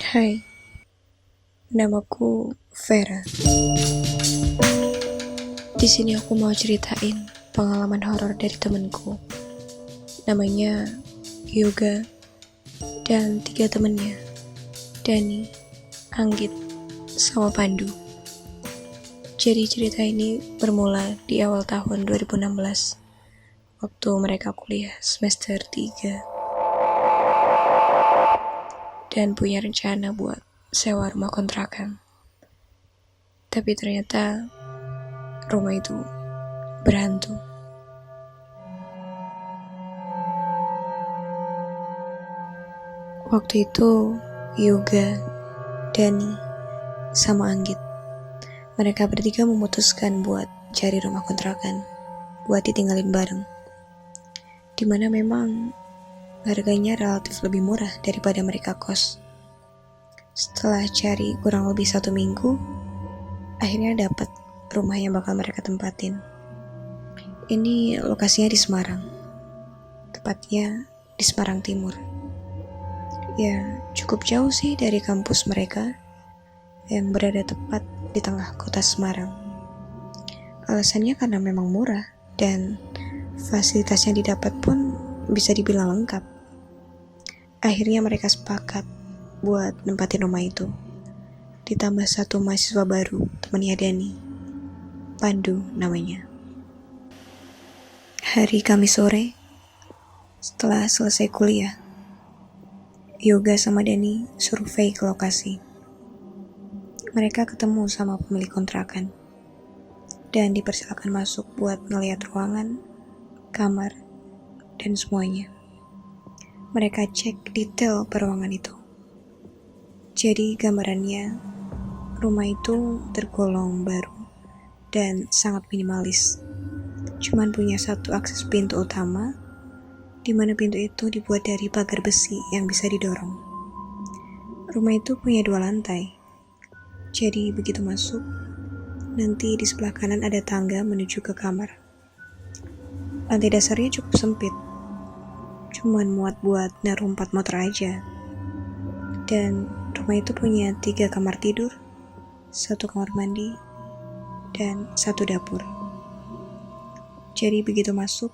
Hai, namaku Vera. Di sini aku mau ceritain pengalaman horor dari temenku. Namanya Yoga dan 3 temennya, Dani, Anggit, sama Pandu. Jadi cerita ini bermula di awal tahun 2016, waktu mereka kuliah semester 3 dan punya rencana buat sewa rumah kontrakan. Tapi ternyata rumah itu berhantu. Waktu itu Yoga, Dani, sama Anggit, mereka bertiga memutuskan buat cari rumah kontrakan buat ditinggalin bareng, dimana memang harganya relatif lebih murah daripada mereka kos. Setelah cari kurang lebih 1 minggu, akhirnya dapat rumah yang bakal mereka tempatin. Ini lokasinya di Semarang, tepatnya di Semarang Timur. Ya, cukup jauh sih dari kampus mereka yang berada tepat di tengah kota Semarang. Alasannya karena memang murah dan fasilitas yang didapat pun bisa dibilang lengkap. Akhirnya mereka sepakat buat nempatin rumah itu. Ditambah 1 mahasiswa baru, temannya Dani, Pandu namanya. Hari Kamis sore, setelah selesai kuliah, Yoga sama Dani survei ke lokasi. Mereka ketemu sama pemilik kontrakan dan dipersilakan masuk buat ngeliat ruangan, kamar, dan semuanya. Mereka cek detail peruangan itu. Jadi gambarannya, rumah itu tergolong baru dan sangat minimalis. Cuman punya 1 akses pintu utama, di mana pintu itu dibuat dari pagar besi yang bisa didorong. Rumah itu punya 2 lantai. Jadi begitu masuk, nanti di sebelah kanan ada tangga menuju ke kamar. Lantai dasarnya cukup sempit, cuman muat buat naruh 4 motor aja. Dan rumah itu punya 3 kamar tidur, 1 kamar mandi, dan 1 dapur. Jadi begitu masuk,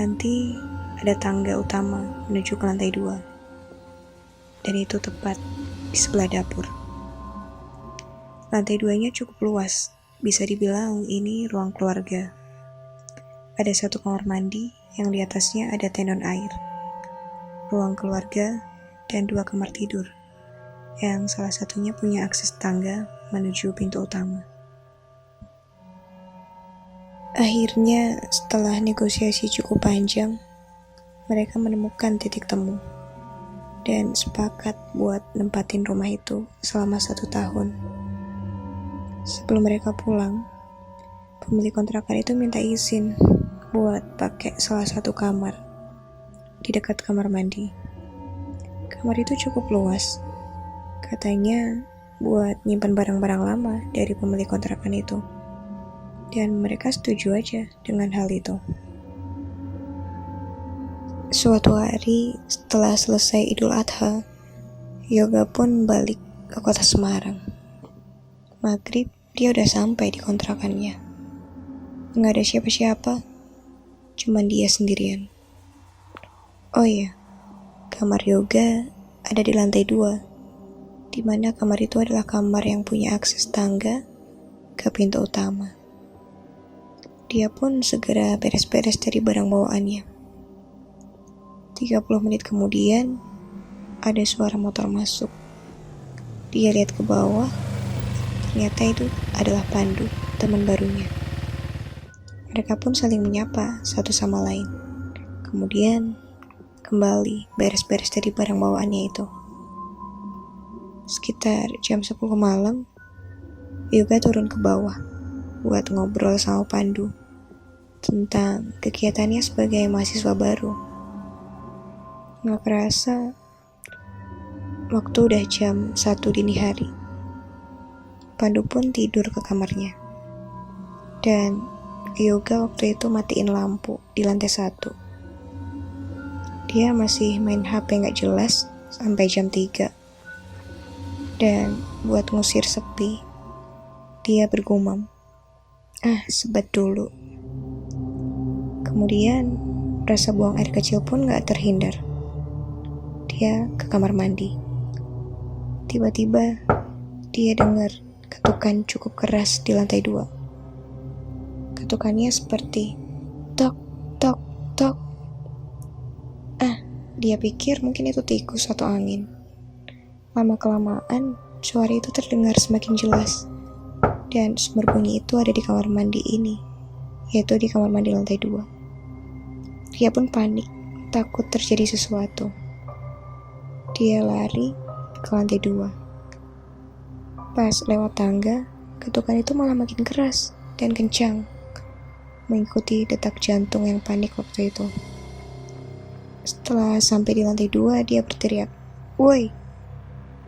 nanti ada tangga utama menuju ke lantai 2. Dan itu tepat di sebelah dapur. Lantai 2-nya cukup luas, bisa dibilang ini ruang keluarga. Ada 1 kamar mandi yang di atasnya ada tendon air, ruang keluarga, dan 2 kamar tidur, yang salah satunya punya akses tangga menuju pintu utama. Akhirnya setelah negosiasi cukup panjang, mereka menemukan titik temu dan sepakat buat nempatin rumah itu selama 1 tahun. Sebelum mereka pulang, pemilik kontrakan itu minta izin buat pakai salah 1 kamar di dekat kamar mandi. Kamar itu cukup luas, katanya buat nyimpan barang-barang lama dari pemilik kontrakan itu. Dan mereka setuju aja dengan hal itu. Suatu hari setelah selesai Idul Adha, Yoga pun balik ke kota Semarang. Maghrib dia udah sampai di kontrakannya. Nggak ada siapa-siapa, cuman dia sendirian. Oh iya, kamar Yoga ada di lantai 2, dimana kamar itu adalah kamar yang punya akses tangga ke pintu utama. Dia pun segera beres-beres dari barang bawaannya. 30 menit kemudian, ada suara motor masuk. Dia lihat ke bawah, ternyata itu adalah Pandu, teman barunya. Mereka pun saling menyapa satu sama lain. Kemudian, kembali beres-beres dari barang bawaannya itu. Sekitar jam 10 malam, Yoga turun ke bawah buat ngobrol sama Pandu tentang kegiatannya sebagai mahasiswa baru. Nggak kerasa, waktu udah jam 1 dini hari. Pandu pun tidur ke kamarnya. Dan Yoga waktu itu matiin lampu di lantai 1. Dia masih main HP nggak jelas sampai jam 3. Dan buat ngusir sepi, dia bergumam, sebat dulu. Kemudian rasa buang air kecil pun gak terhindar. Dia ke kamar mandi. Tiba-tiba dia dengar ketukan cukup keras di lantai 2. Ketukannya seperti tok, tok, tok. Dia pikir mungkin itu tikus atau angin. Lama-kelamaan, suara itu terdengar semakin jelas. Dan sumber bunyi itu ada di kamar mandi ini, yaitu di kamar mandi lantai 2. Dia pun panik, takut terjadi sesuatu. Dia lari ke lantai 2. Pas lewat tangga, ketukan itu malah makin keras dan kencang, mengikuti detak jantung yang panik waktu itu. Setelah sampai di lantai 2, dia berteriak, "Woi!"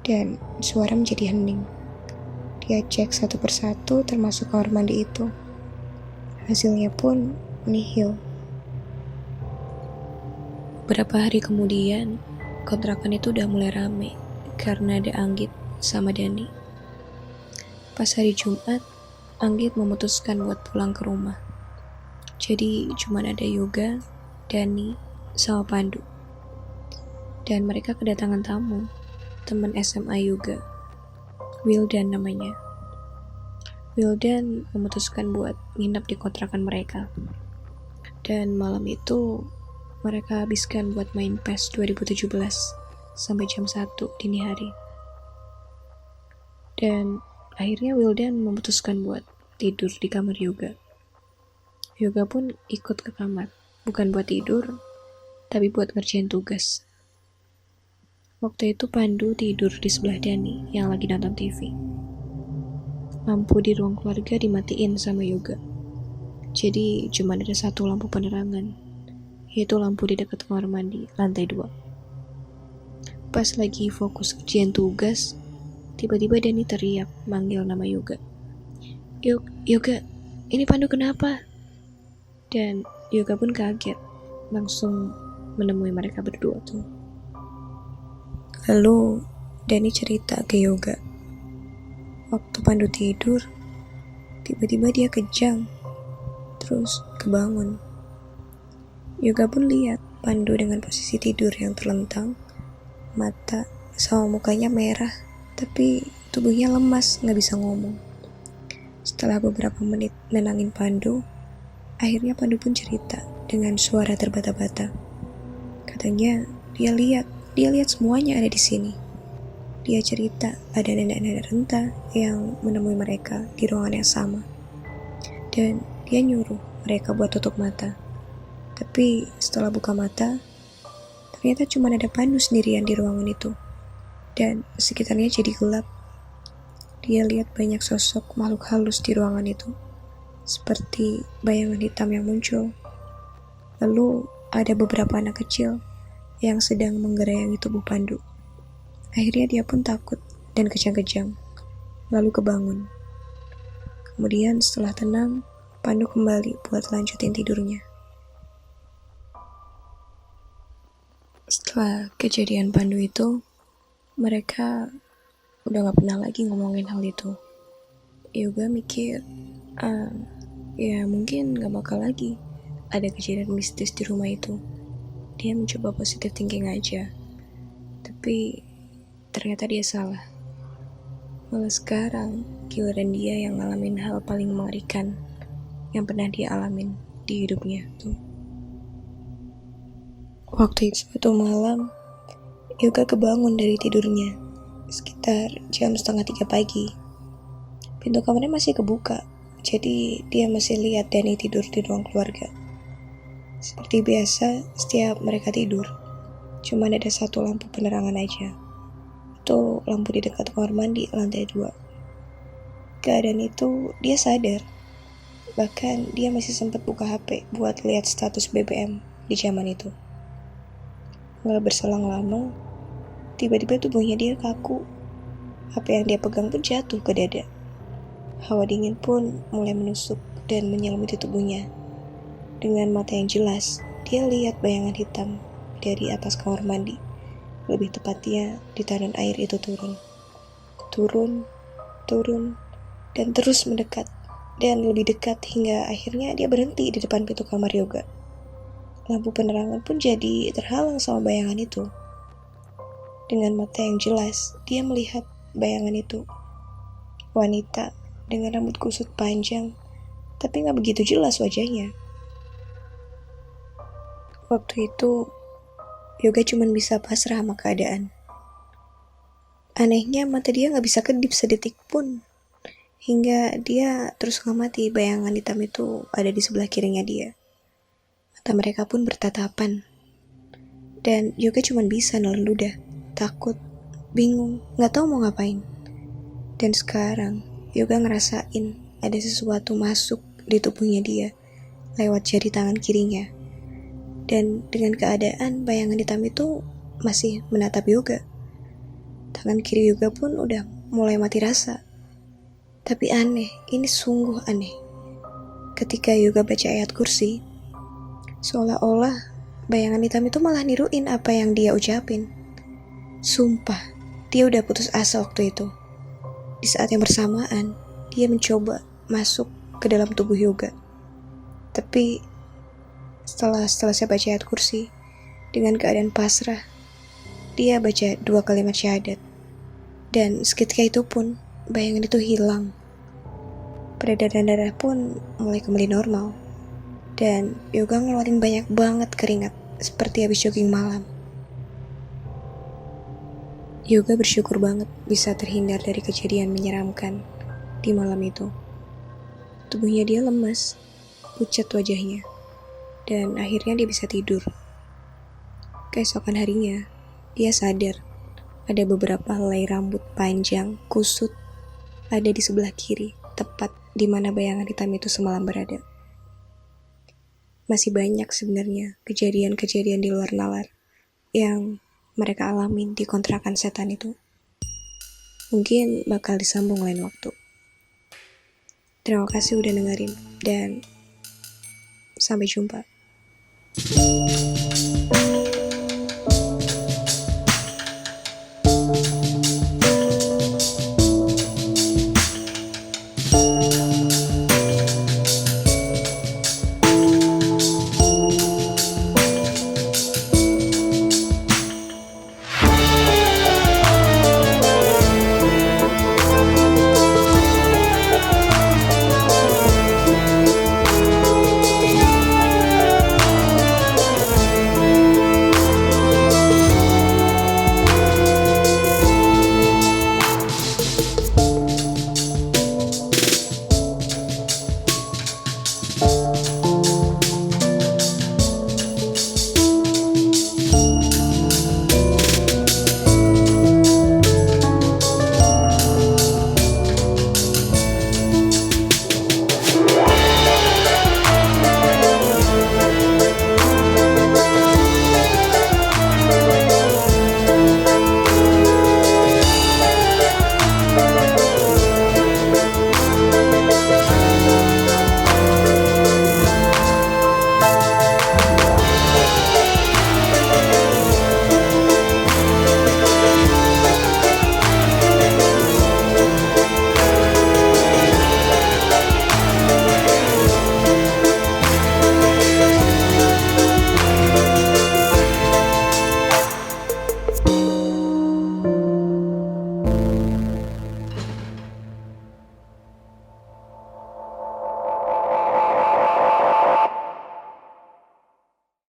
Dan suara menjadi hening. Dia cek satu persatu termasuk kamar mandi itu. Hasilnya pun nihil. Beberapa hari kemudian, kontrakan itu udah mulai rame karena ada Anggit sama Dani. Pas hari Jumat, Anggit memutuskan buat pulang ke rumah. Jadi cuma ada Yoga, Dani, sama Pandu. Dan mereka kedatangan tamu, teman SMA Yoga, Wildan namanya. Wildan memutuskan buat nginep di kontrakan mereka. Dan malam itu mereka habiskan buat main PES 2017 sampai jam 1 dini hari. Dan akhirnya Wildan memutuskan buat tidur di kamar Yoga. Yoga pun ikut ke kamar, bukan buat tidur, tapi buat ngerjain tugas. Waktu itu Pandu tidur di sebelah Dani yang lagi nonton TV. Lampu di ruang keluarga dimatiin sama Yoga. Jadi cuma ada satu lampu penerangan, yaitu lampu di dekat kamar mandi, lantai 2. Pas lagi fokus kerjain tugas, tiba-tiba Dani teriak manggil nama Yoga. Yoga, ini Pandu kenapa? Dan Yoga pun kaget, langsung menemui mereka berdua tuh. Lalu Dani cerita ke Yoga. Waktu Pandu tidur, tiba-tiba dia kejang, terus kebangun. Yoga pun lihat Pandu dengan posisi tidur yang terlentang, mata sama mukanya merah, tapi tubuhnya lemas, gak bisa ngomong. Setelah beberapa menit nenangin Pandu, akhirnya Pandu pun cerita dengan suara terbata-bata. Katanya dia lihat semuanya ada di sini. Dia cerita ada nenek-nenek renta yang menemui mereka di ruangan yang sama. Dan dia nyuruh mereka buat tutup mata. Tapi setelah buka mata, ternyata cuma ada Pandu sendirian di ruangan itu. Dan sekitarnya jadi gelap. Dia lihat banyak sosok makhluk halus di ruangan itu, seperti bayangan hitam yang muncul. Lalu ada beberapa anak kecil yang sedang menggerayangi tubuh Pandu. Akhirnya dia pun takut dan kejang-kejang, lalu kebangun. Kemudian setelah tenang, Pandu kembali buat lanjutin tidurnya. Setelah kejadian Pandu itu, mereka udah gak pernah lagi ngomongin hal itu. Yoga mikir, ya mungkin gak bakal lagi ada kejadian mistis di rumah itu. Dia mencoba positive thinking aja, tapi ternyata dia salah. Malah sekarang giliran dia yang ngalamin hal paling mengerikan yang pernah dia alamin di hidupnya tuh. Waktu itu suatu malam, Yoga kebangun dari tidurnya sekitar jam 2:30 pagi. Pintu kamarnya masih kebuka, jadi dia masih lihat Dani tidur di ruang keluarga. Seperti biasa, setiap mereka tidur, cuma ada satu lampu penerangan aja. Itu lampu di dekat kamar mandi lantai 2. Keadaan itu dia sadar. Bahkan dia masih sempat buka HP buat lihat status BBM di zaman itu. Nggak berselang lama, tiba-tiba tubuhnya dia kaku. HP yang dia pegang pun jatuh ke dada. Hawa dingin pun mulai menusuk dan menyelimuti tubuhnya. Dengan mata yang jelas, dia lihat bayangan hitam dari atas kamar mandi. Lebih tepatnya, di taran air itu turun. turun, turun, dan terus mendekat. Dan lebih dekat hingga akhirnya dia berhenti di depan pintu kamar Yoga. Lampu penerangan pun jadi terhalang sama bayangan itu. Dengan mata yang jelas, dia melihat bayangan itu. Wanita dengan rambut kusut panjang, tapi gak begitu jelas wajahnya. Waktu itu, Yoga cuma bisa pasrah sama keadaan. Anehnya mata dia gak bisa kedip sedetik pun. Hingga dia terus ngamati bayangan hitam itu ada di sebelah kirinya dia. Mata mereka pun bertatapan. Dan Yoga cuma bisa nelen ludah, takut, bingung, gak tahu mau ngapain. Dan sekarang, Yoga ngerasain ada sesuatu masuk di tubuhnya dia lewat jari tangan kirinya. Dan dengan keadaan bayangan hitam itu masih menatap Yoga. Tangan kiri Yoga pun udah mulai mati rasa. Tapi aneh, ini sungguh aneh. Ketika Yoga baca ayat kursi, seolah-olah bayangan hitam itu malah niruin apa yang dia ucapin. Sumpah, dia udah putus asa waktu itu. Di saat yang bersamaan, dia mencoba masuk ke dalam tubuh Yoga. Tapi setelah selesai baca ayat kursi, dengan keadaan pasrah, dia baca 2 kalimat syahadat. Dan seketika itu pun, bayangan itu hilang. Peredaran darah pun mulai kembali normal. Dan Yoga ngeluarin banyak banget keringat, seperti habis jogging malam. Yoga bersyukur banget bisa terhindar dari kejadian menyeramkan di malam itu. Tubuhnya dia lemas, pucat wajahnya. Dan akhirnya dia bisa tidur. Keesokan harinya, dia sadar ada beberapa helai rambut panjang, kusut, ada di sebelah kiri, tepat di mana bayangan hitam itu semalam berada. Masih banyak sebenarnya kejadian-kejadian di luar nalar yang mereka alamin di kontrakan setan itu. Mungkin bakal disambung lain waktu. Terima kasih udah dengerin, dan sampai jumpa.